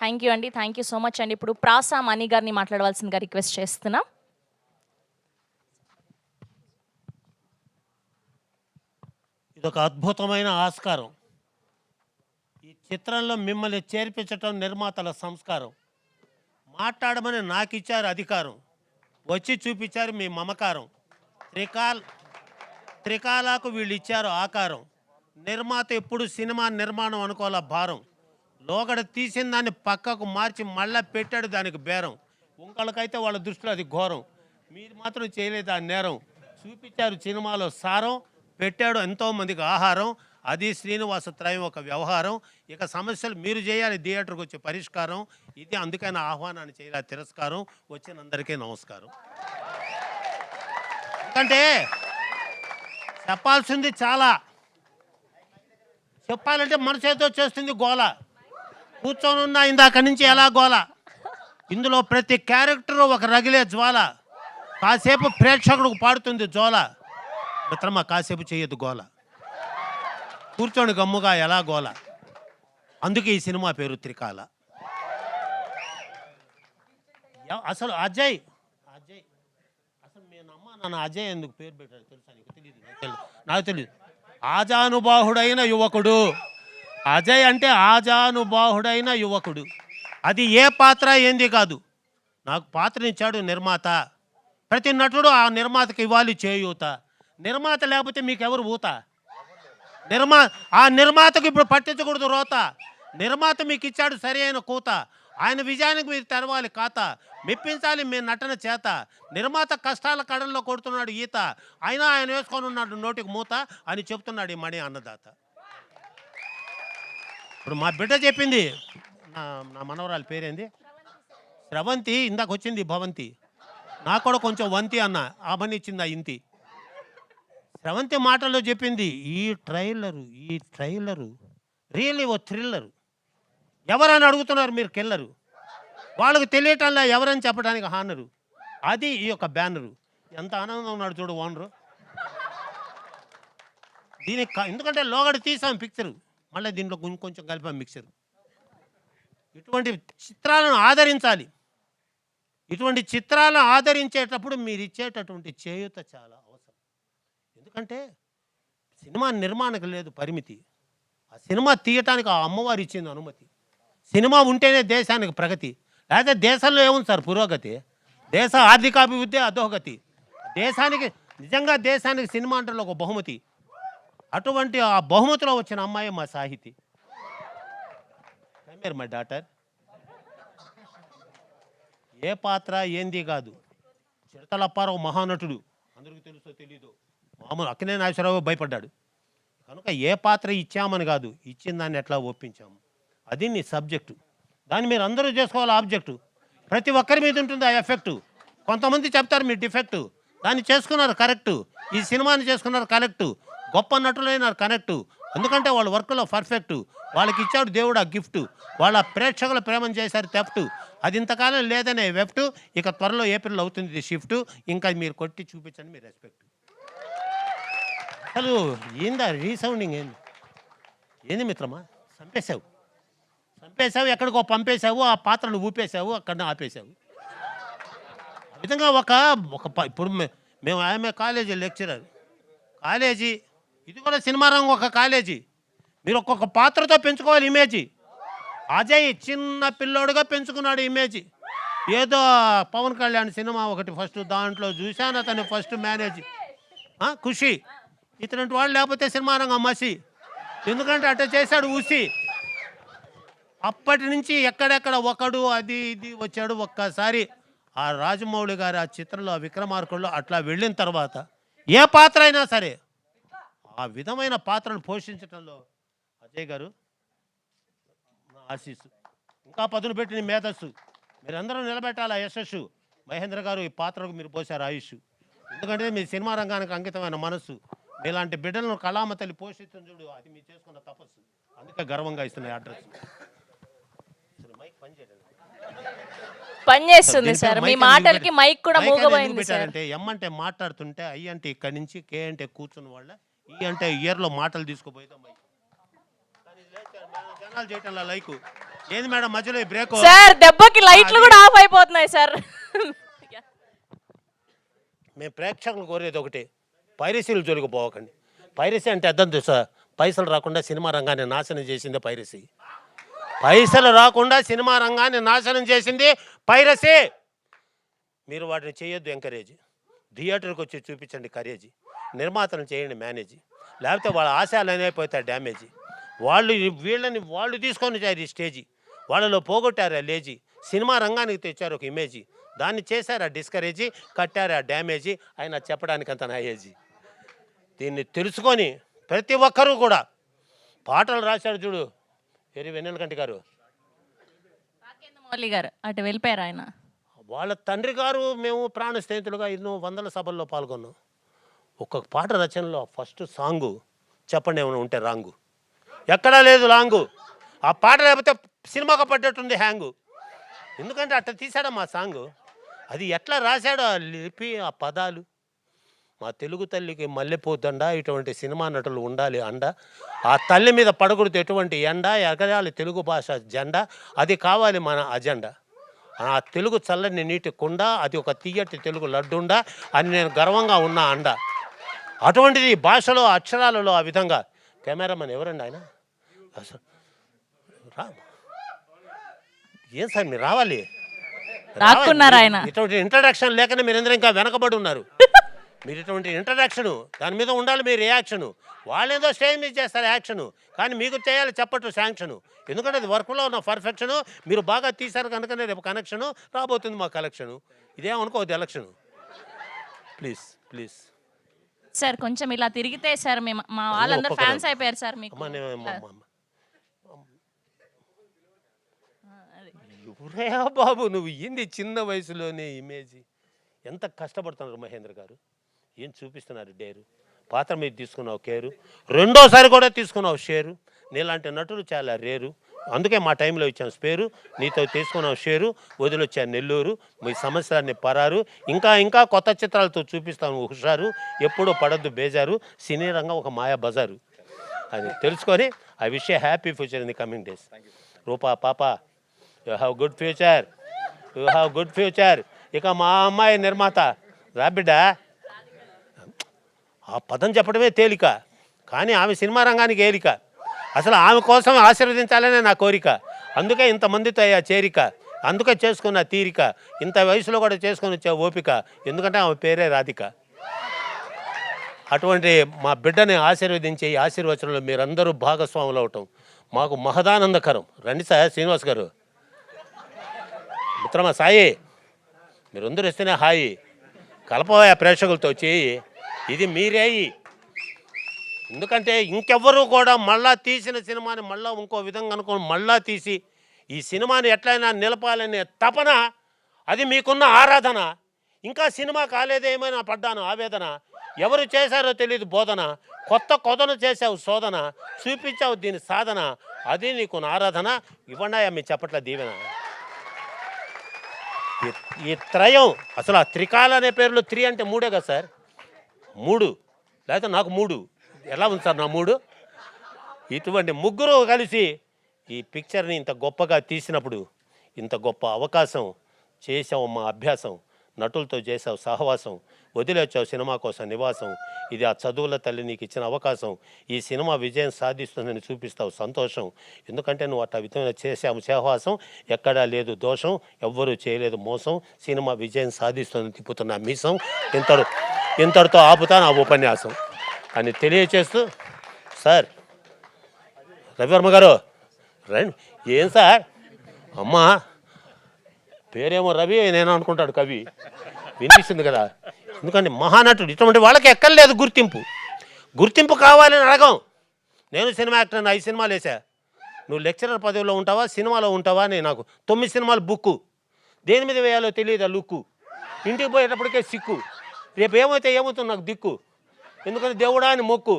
Thank you అండి. Thank you so much అండి. ఇప్పుడు ప్రాసా మణి గారిని మాట్లాడవలసిందిగా రిక్వెస్ట్ చేస్తున్నాం. ఇదొక అద్భుతమైన ఆస్కారం. ఈ చిత్రంలో మిమ్మల్ని చేర్పించటం నిర్మాతల సంస్కారం. మాట్లాడమని నాకు ఇచ్చారు అధికారం, వచ్చి చూపించారు మీ మమకారం. త్రికాలకు వీళ్ళు ఇచ్చారు ఆకారం. నిర్మాత ఎప్పుడు సినిమా నిర్మాణం అనుకోవాల భారం. లోగడ తీసిన దాన్ని పక్కకు మార్చి మళ్ళా పెట్టాడు దానికి బేరం. ఇంకొకళ్ళకైతే వాళ్ళ దృష్టిలో అది ఘోరం, మీరు మాత్రం చేయలేదు ఆ నేరం. చూపించారు సినిమాలో సారం, పెట్టాడు ఎంతోమందికి ఆహారం. అది శ్రీనివాస త్రయం ఒక వ్యవహారం. ఇక సమస్యలు మీరు చేయాలి థియేటర్కి వచ్చే పరిష్కారం. ఇది అందుకని ఆహ్వానాన్ని చేయాలి తిరస్కారం. వచ్చినందరికీ నమస్కారం. ఎందుకంటే చెప్పాల్సింది చాలా, చెప్పాలంటే మన చేతితో చేస్తుంది గోల. కూర్చొని ఉన్న ఇందాక నుంచి ఎలా గోల. ఇందులో ప్రతి క్యారెక్టరు ఒక రగిలే జ్వాల. కాసేపు ప్రేక్షకుడికి పాడుతుంది జోల. మిత్రమా కాసేపు చేయొద్దు గోల, కూర్చొని గమ్ముగా ఎలా గోల. అందుకే ఈ సినిమా పేరు త్రికాల. అసలు అజయ్ అసలు మీ అమ్మ నాన్న అజయ్ ఎందుకు పేరు పెట్టారు తెలుసా నీకు? తెలియదు. నాకు తెలియదు. ఆజానుబాహుడైన యువకుడు అజయ్ అంటే, ఆజానుబాహుడైన యువకుడు. అది ఏ పాత్ర ఏంది కాదు, నాకు పాత్రనిచ్చాడు నిర్మాత. ప్రతి నటుడు ఆ నిర్మాతకి ఇవ్వాలి చేయూత. నిర్మాత లేకపోతే మీకెవరు ఊత? ఆ నిర్మాతకు ఇప్పుడు పట్టించకూడదు రోత. నిర్మాత మీకు ఇచ్చాడు సరి అయిన కూత. ఆయన విజయానికి మీరు తెరవాలి ఖాతా, మెప్పించాలి మీ నటన చేత. నిర్మాత కష్టాల కడల్లో కొడుతున్నాడు ఈత, అయినా ఆయన వేసుకొని ఉన్నాడు నోటికి మూత అని చెప్తున్నాడు ఈ మణి అన్నదాత. ఇప్పుడు మా బిడ్డ చెప్పింది, నా మనవరాలి పేరేంది, స్రవంతి. ఇందాక వచ్చింది భవంతి, నాకు కూడా కొంచెం వంతి అన్న, ఆ మని ఇచ్చింది ఆ ఇంతి. స్రవంతి మాటల్లో చెప్పింది, ఈ ట్రైలరు రియల్లీ ఓ థ్రిల్లరు. ఎవరని అడుగుతున్నారు మీరు కిల్లరు, వాళ్ళకి తెలియటంలా ఎవరని చెప్పడానికి హానరు. అది ఈ యొక్క బ్యానరు. ఎంత ఆనందంగా ఉన్నాడు చూడు ఓనరు. దీనికి ఎందుకంటే లోగడ తీసాం పిక్చరు, మళ్ళీ దీంట్లో కొంచెం కలిపాం మిక్చరు. ఇటువంటి చిత్రాలను ఆదరించాలి. ఇటువంటి చిత్రాలను ఆదరించేటప్పుడు మీరు ఇచ్చేటటువంటి చేయూత చాలా అవసరం. ఎందుకంటే సినిమా నిర్మాణానికి లేదు పరిమితి, ఆ సినిమా తీయటానికి ఆ అమ్మవారు ఇచ్చింది అనుమతి. సినిమా ఉంటేనే దేశానికి ప్రగతి, లేకపోతే దేశంలో ఏముంది సార్ పురోగతి? దేశ ఆర్థికాభివృద్ధి అధోగతి. దేశానికి నిజంగా దేశానికి సినిమా అంటే ఒక బహుమతి. అటువంటి ఆ బహుమతిలో వచ్చిన అమ్మాయి మా సాహితి. My daughter. ఏ పాత్ర ఏంది కాదు, చిరతలప్పారావు మహానటుడు, అందరికీ తెలుసో తెలీదు. మామూలు అక్కినే నాగేశ్వరరావు భయపడ్డాడు. కనుక ఏ పాత్ర ఇచ్చామని కాదు, ఇచ్చిన దాన్ని ఎట్లా ఒప్పించాము, అది నీ సబ్జెక్టు. దాన్ని మీరు అందరూ చేసుకోవాలి ఆబ్జెక్టు. ప్రతి ఒక్కరి మీద ఉంటుంది ఆ ఎఫెక్టు. కొంతమంది చెప్తారు మీ డిఫెక్టు, దాన్ని చేసుకున్నారు కరెక్టు. ఈ సినిమాని చేసుకున్నారు కరెక్టు. గొప్ప నటులైనారు కనెక్టు, ఎందుకంటే వాళ్ళ వర్క్లో పర్ఫెక్టు. వాళ్ళకి ఇచ్చాడు దేవుడు ఆ గిఫ్ట్. వాళ్ళ ప్రేక్షకుల ప్రేమను చేశారు తెఫ్ట్. అది ఇంతకాలం లేదనే వెఫ్ట్. ఇక త్వరలో ఏప్రిల్ అవుతుంది ఇది షిఫ్ట్. ఇంకా మీరు కొట్టి చూపించండి మీ రెస్పెక్ట్. అసలు ఏందా రీసౌండింగ్ ఏంది మిత్రమా? చంపేశావు, ఎక్కడికో పంపేశావు, ఆ పాత్రను ఊపేశావు, అక్కడ ఆపేశావు. ఆ విధంగా ఇప్పుడు మేము ఆమె కాలేజీ లెక్చరర్, కాలేజీ ఇది కూడా సినిమా రంగం ఒక కాలేజీ. మీరు ఒక్కొక్క పాత్రతో పెంచుకోవాలి ఇమేజీ. అజయ్ చిన్న పిల్లోడుగా పెంచుకున్నాడు ఇమేజీ. ఏదో పవన్ కళ్యాణ్ సినిమా ఒకటి ఫస్ట్, దాంట్లో చూశాను అతను ఫస్ట్ మేనేజ్ ఖుషి. ఇతని వాళ్ళు లేకపోతే సినిమా రంగం మసి, ఎందుకంటే అట్లా చేశాడు ఊసి. అప్పటి నుంచి ఎక్కడెక్కడ ఒకడు అది ఇది వచ్చాడు. ఒక్కసారి ఆ రాజమౌళి గారు ఆ చిత్రంలో విక్రమార్కుల్లో అట్లా వెళ్ళిన తర్వాత ఏ పాత్ర అయినా సరే ఆ విధమైన పాత్రను పోషించడంలో అజయ్ గారు నా ఆశీస్సు. ఇంకా పదును పెట్టిన మేధస్సు మీరందరూ నిలబెట్టాలి. ఆ యశస్సు మహేంద్ర గారు ఈ పాత్రకు మీరు పోసారు ఆయుష్. ఎందుకంటే మీ సినిమా రంగానికి అంకితమైన మనస్సు. మీలాంటి బిడ్డలను కళామ తల్లి పోషించడం చూడు, అది మీరు చేసుకున్న తపస్సు. అందుకే గర్వంగా ఇస్తున్నాయి అడ్రస్. పనిచేస్తుంది సార్, మీ మాటలకి మైక్ కూడా మూగబోయింది సార్. అంటే ఎం అంటే మాట్లాడుతుంటే, ఐ అంటే ఇక్కడి నుంచి, కే అంటే కూర్చున్న వాళ్ళ, ఈ అంటే ఇయర్లో మాటలు తీసుకుపోయితే మైక్. జనాలు చేయటంలో లైకు ఏంది మేడం మధ్యలో ఈ బ్రేక్? సార్ దెబ్బకి లైట్లు కూడా ఆఫ్ అయిపోతున్నాయి సార్. మేము ప్రేక్షకులు కోరేది ఒకటి, పైరసీలు జొలిగిపోవకండి. పైరసీ అంటే అర్థం తెలుసా? పైసలు రాకుండా సినిమా రంగాన్ని నాశనం చేసిందే పైరసీ. పైసలు రాకుండా సినిమా రంగాన్ని నాశనం చేసింది పైరసీ. మీరు వాటిని చేయొద్దు ఎంకరేజ్. థియేటర్కి వచ్చి చూపించండి కరేజ్. నిర్మాతలను చేయండి మేనేజ్. లేకపోతే వాళ్ళ ఆశయాలు అయిపోతాయి డ్యామేజ్. వీళ్ళని తీసుకొని వచ్చారు ఈ స్టేజీ. వాళ్ళలో పోగొట్టారు ఆ లేజీ. సినిమా రంగానికి తెచ్చారు ఒక ఇమేజీ. దాన్ని చేశారు ఆ డిస్కరేజీ, కట్టారు ఆ డ్యామేజీ. ఆయన చెప్పడానికి అంత నా ఏజీ. దీన్ని తెలుసుకొని ప్రతి ఒక్కరూ కూడా పాటలు రాశాడు చూడు వెన్నెలకంటి గారు, మౌలి గారు అటు వెళ్ళిపోయారు ఆయన. వాళ్ళ తండ్రి గారు మేము ప్రాణ స్నేహితులుగా ఎన్నో వందల సభల్లో పాల్గొన్నాం. ఒక్కొక్క పాట రచనలో ఫస్ట్ సాంగు చెప్పండి ఏమైనా ఉంటే రాంగు, ఎక్కడా లేదు లాంగు. ఆ పాట లేకపోతే సినిమాకు పడ్డట్టుంది హ్యాంగు. ఎందుకంటే అట్లా తీసాడా మా సాంగు. అది ఎట్లా రాశాడో ఆ లిపి, ఆ పదాలు. మా తెలుగు తల్లికి మల్లెపోతండ ఇటువంటి సినిమా నటులు ఉండాలి అండ. ఆ తల్లి మీద పడకూడదు ఎటువంటి ఎండ, ఎగరాలి తెలుగు భాష జెండా, అది కావాలి మన అజెండా. ఆ తెలుగు చల్లని నీటి కుండ, అది ఒక తీయటి తెలుగు లడ్డుండ అని నేను గర్వంగా ఉన్నా అండ. అటువంటిది భాషలో అక్షరాలలో ఆ విధంగా. కెమెరామెన్ ఎవరండి ఆయన? అసలు ఏం సార్ మీరు రావాలి. ఇటువంటి ఇంట్రడక్షన్ లేకనే మీరందరూ ఇంకా వెనకబడి ఉన్నారు. మీరు ఇటువంటి ఇంట్రడక్షను దాని మీద ఉండాలి మీ రియాక్షను. వాళ్ళేదో స్టేజ్ మీద చేస్తారు యాక్షను, కానీ మీకు చేయాలి చెప్పట్టు శాంక్షను. ఎందుకంటే అది వర్క్లో ఉన్న పర్ఫెక్షను. మీరు బాగా తీశారు కనుకనే రేపు కనెక్షను రాబోతుంది మా కలెక్షను. ఇదేమనుకోవద్దు ఎలక్షను. ప్లీజ్ ప్లీజ్ సార్ కొంచెం ఇలా తిరిగితే సార్ మేము మా వాళ్ళందరూ ఫ్యాన్స్ అయిపోయారు సార్ మీకు. ఎవరయ్యా బాబు నువ్వు ఏంది చిన్న వయసులోనే ఇమేజ్. ఎంత కష్టపడుతున్నారు మహేంద్ర గారు, ఏం చూపిస్తున్నారు డేరు. పాత్ర మీద తీసుకున్నావు కేరు, రెండోసారి కూడా తీసుకున్నావు షేరు. నీలాంటి నటులు చాలా రేరు, అందుకే మా టైంలో ఇచ్చాను స్పేరు. నీతో తీసుకున్నావు షేరు, వదిలొచ్చాను నెల్లూరు. మీ సమస్యలన్నీ పరారు. ఇంకా ఇంకా కొత్త చిత్రాలతో చూపిస్తాను హుషారు. ఎప్పుడూ పడద్దు బేజారు, సినీ రంగం ఒక మాయా బజారు అని తెలుసుకొని I wish a happy future in the coming days. Roopa పాప you have good future, you have good future. ఇక మా అమ్మాయి నిర్మాత రాబిడ్డ. ఆ పదం చెప్పడమే తేలిక, కానీ ఆమె సినిమా రంగానికి ఏలిక. అసలు ఆమె కోసం ఆశీర్వదించాలనే నా కోరిక. అందుకే ఇంతమందితో అయ్యా చేరిక, అందుకే చేసుకున్న తీరిక. ఇంత వయసులో కూడా చేసుకొని వచ్చే ఓపిక, ఎందుకంటే ఆమె పేరే రాధిక. అటువంటి మా బిడ్డని ఆశీర్వదించే ఈ ఆశీర్వచనంలో మీరందరూ భాగస్వాములు అవటం మాకు మహదానందకరం. రండి సార్ శ్రీనివాస్ గారు, మిత్రమా సాయి, మీరందరూ ఇస్తేనే హాయి. కలపవా ప్రేక్షకులతో చేయి, ఇది మీరేయి. ఎందుకంటే ఇంకెవ్వరూ కూడా మళ్ళా తీసిన సినిమాని మళ్ళీ ఇంకో విధంగా అనుకోని మళ్ళా తీసి ఈ సినిమాని ఎట్లయినా నిలపాలనే తపన, అది మీకున్న ఆరాధన. ఇంకా సినిమా కాలేదేమైనా పడ్డాను ఆవేదన. ఎవరు చేశారో తెలియదు బోధన, కొత్త కొదను చేసావు శోధన, చూపించావు దీని సాధన, అది నీకు ఆరాధన. ఇవ్వండాయా మీ చెప్పట్ల దీవెన. ఈ త్రయం అసలు ఆ త్రికాల అనే పేరులో 3 అంటే 3 కదా సార్. 3 లేకపోతే నాకు 3 ఎలా ఉంది సార్ నా 3? ఇటువంటి ముగ్గురు కలిసి ఈ పిక్చర్ని ఇంత గొప్పగా తీసినప్పుడు, ఇంత గొప్ప అవకాశం చేసావు. మా అభ్యాసం నటులతో చేసావు సహవాసం, వదిలేచ్చావు సినిమా కోసం నివాసం. ఇది ఆ చదువుల తల్లి నీకు ఇచ్చిన అవకాశం. ఈ సినిమా విజయం సాధిస్తుందని చూపిస్తావు సంతోషం. ఎందుకంటే నువ్వు అట్లా విధంగా చేసావు సహవాసం, ఎక్కడా లేదు దోషం, ఎవ్వరూ చేయలేదు మోసం. సినిమా విజయం సాధిస్తుందని తిప్పుతున్న మీసం. ఇంతటితో ఆపుతా నా ఉపన్యాసం అని తెలియచేస్తూ, సార్ రవివర్మ గారు రండి. ఏం సార్ అమ్మా పేరేమో రవి, నేను అనుకుంటాడు కవి, వినిపిస్తుంది కదా. ఎందుకంటే మహానటుడు ఇటువంటి వాళ్ళకి ఎక్కర్లేదు గుర్తింపు కావాలని అడగం. నేను సినిమా యాక్టర్, 5 సినిమాలు వేసా. నువ్వు లెక్చరర్ పదవిలో ఉంటావా సినిమాలో ఉంటావా అని నాకు 9 సినిమాలు బుక్కు. దేని మీద వేయాలో తెలియదు ఆ లుక్కు. ఇంటికి పోయేటప్పటికే సిక్కు, రేపు ఏమవుతుంది నాకు దిక్కు. ఎందుకంటే దేవుడా అని మొక్కు.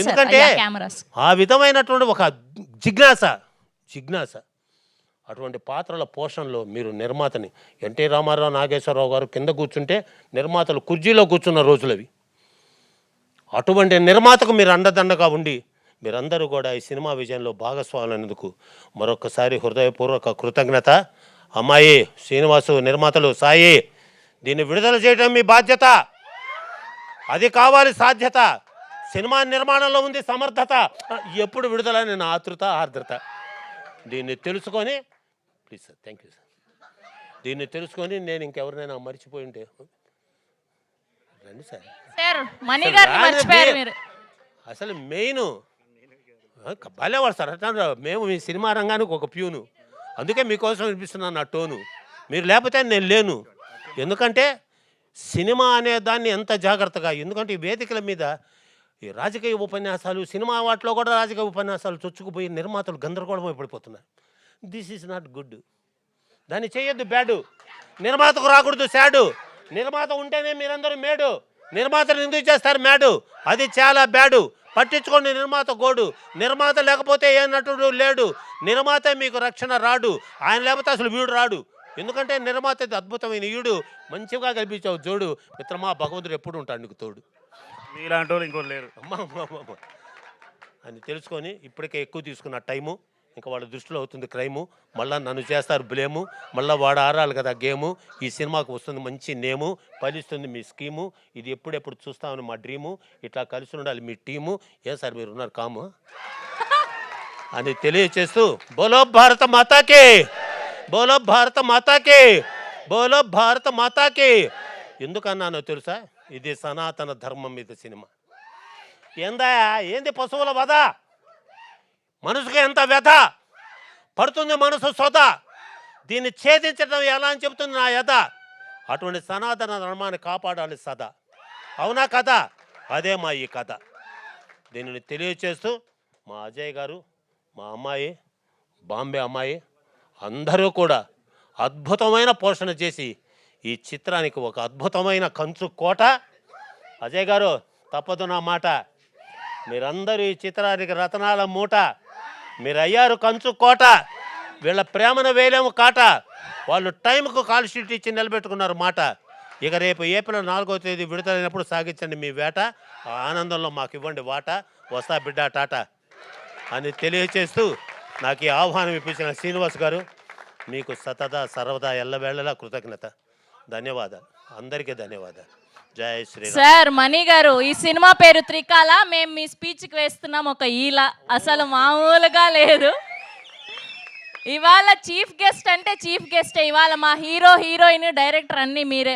ఎందుకంటే ఆ విధమైనటువంటి ఒక జిజ్ఞాస అటువంటి పాత్రల పోషణలో మీరు నిర్మాతని. ఎన్టీ రామారావు, నాగేశ్వరరావు గారు కింద కూర్చుంటే నిర్మాతలు కుర్చీలో కూర్చున్న రోజులవి. అటువంటి నిర్మాతకు మీరు అండదండగా ఉండి మీరందరూ కూడా ఈ సినిమా విజయంలో భాగస్వాములైనందుకు మరొకసారి హృదయపూర్వక కృతజ్ఞత. అమ్మాయి, శ్రీనివాసు, నిర్మాతలు, సాయి, దీన్ని విడుదల చేయడం మీ బాధ్యత. అది కావాలి సాధ్యత. సినిమా నిర్మాణంలో ఉంది సమర్థత. ఎప్పుడు విడుదల నేను ఆతృత ఆర్ద్రత. దీన్ని తెలుసుకొని please sir, thank you sir. దీన్ని తెలుసుకొని నేను ఇంకెవరినైనా మర్చిపోయి ఉంటే రండి సార్. సార్ మణి గారిని మర్చిపోయారు మీరు. అసలు మెయిన్ బాలేవాడు సార్. అట్లా మేము మీ సినిమా రంగానికి ఒక ప్యూను, అందుకే మీకోసం వినిపిస్తున్నాను నా టోను. మీరు లేకపోతే నేను లేను. ఎందుకంటే సినిమా అనే దాన్ని ఎంత జాగ్రత్తగా, ఎందుకంటే ఈ వేదికల మీద ఈ రాజకీయ ఉపన్యాసాలు, సినిమా వాటిలో కూడా రాజకీయ ఉపన్యాసాలు చొచ్చుకుపోయి నిర్మాతలు గందరగోళం పడిపోతున్నారు. This is not good. దాన్ని చేయొద్దు బ్యాడు. నిర్మాతకు రాకూడదు శాడు. నిర్మాత ఉంటేనే మీరందరూ మేడు. నిర్మాతను ఎందుకు చేస్తారు మేడు? అది చాలా బ్యాడు. పట్టించుకోండి నిర్మాత గోడు. నిర్మాత లేకపోతే ఏ నటుడు లేడు. నిర్మాత మీకు రక్షణ రాడు. ఆయన లేకపోతే అసలు వీడు రాడు. ఎందుకంటే నిర్మాత అద్భుతమైన ఈడు. మంచిగా కల్పించావు జోడు. మిత్రమా, భగవంతుడు ఎప్పుడు ఉంటాడు నీకు తోడు. మీలాంటి వాళ్ళు ఇంకోటి లేరు అమ్మ అని తెలుసుకొని ఇప్పటికే ఎక్కువ తీసుకున్న టైము, ఇంకా వాళ్ళ దృష్టిలో అవుతుంది క్రైము. మళ్ళీ నన్ను చేస్తారు బ్లేము. మళ్ళీ వాడు ఆడాలి కదా గేము. ఈ సినిమాకు వస్తుంది మంచి నేము, ఫలిస్తుంది మీ స్కీము. ఇది ఎప్పుడెప్పుడు చూస్తామని మా డ్రీము. ఇట్లా కలిసి ఉండాలి మీ టీము. ఏ సార్ మీరు ఉన్నారు కాము అని తెలియచేస్తూ, బోలో భారత మాతాకి, బోలో భారత మాతాకి, బోలో భారత మాతాకి. ఎందుకన్నానో తెలుసా? ఇది సనాతన ధర్మం మీద సినిమా. ఏంది పశువుల వధ? మనసుకు ఎంత వ్యధ పడుతుంది మనసు సొద. దీన్ని ఛేదించడం ఎలా అని చెబుతుంది నా యథ. అటువంటి సనాతన ధర్మాన్ని కాపాడాలి సదా. అవునా కదా? అదే మా ఈ కథ. దీనిని తెలియచేస్తూ మా అజయ్ గారు, మా అమ్మాయి, బాంబే అమ్మాయి అందరూ కూడా అద్భుతమైన పోషణ చేసి ఈ చిత్రానికి ఒక అద్భుతమైన కంచు కోట. అజయ్ గారు, తప్పదు నా మాట. మీరందరూ ఈ చిత్రానికి రతనాల మూట. మీరు అయ్యారు కంచు కోట. వీళ్ళ ప్రేమను వేయలేము కాట. వాళ్ళు టైంకు కాల్ షీట్ ఇచ్చి నిలబెట్టుకున్నారు మాట. ఇక రేపు ఏప్రిల్ 4వ తేదీ విడుదలైనప్పుడు సాగించండి మీ వేట. ఆ ఆనందంలో మాకు ఇవ్వండి వాట. వస్తా బిడ్డ టాటా అని తెలియచేస్తూ నాకు ఈ ఆహ్వానం ఇప్పించిన శ్రీనివాస్ గారు, మీకు సతదా సర్వదా ఎల్లవేళలా కృతజ్ఞత. ధన్యవాదాలు. అందరికీ ధన్యవాదాలు. జై శ్రీరామ్. సార్ మణి గారు, ఈ సినిమా పేరు త్రికాల. మేము మీ స్పీచ్కి వేస్తున్నాం ఒక ఈల. అసలు మామూలుగా లేదు. ఇవాళ చీఫ్ గెస్ట్ అంటే చీఫ్ గెస్టే. ఇవాళ మా హీరో, హీరోయిన్, డైరెక్టర్ అన్నీ మీరే.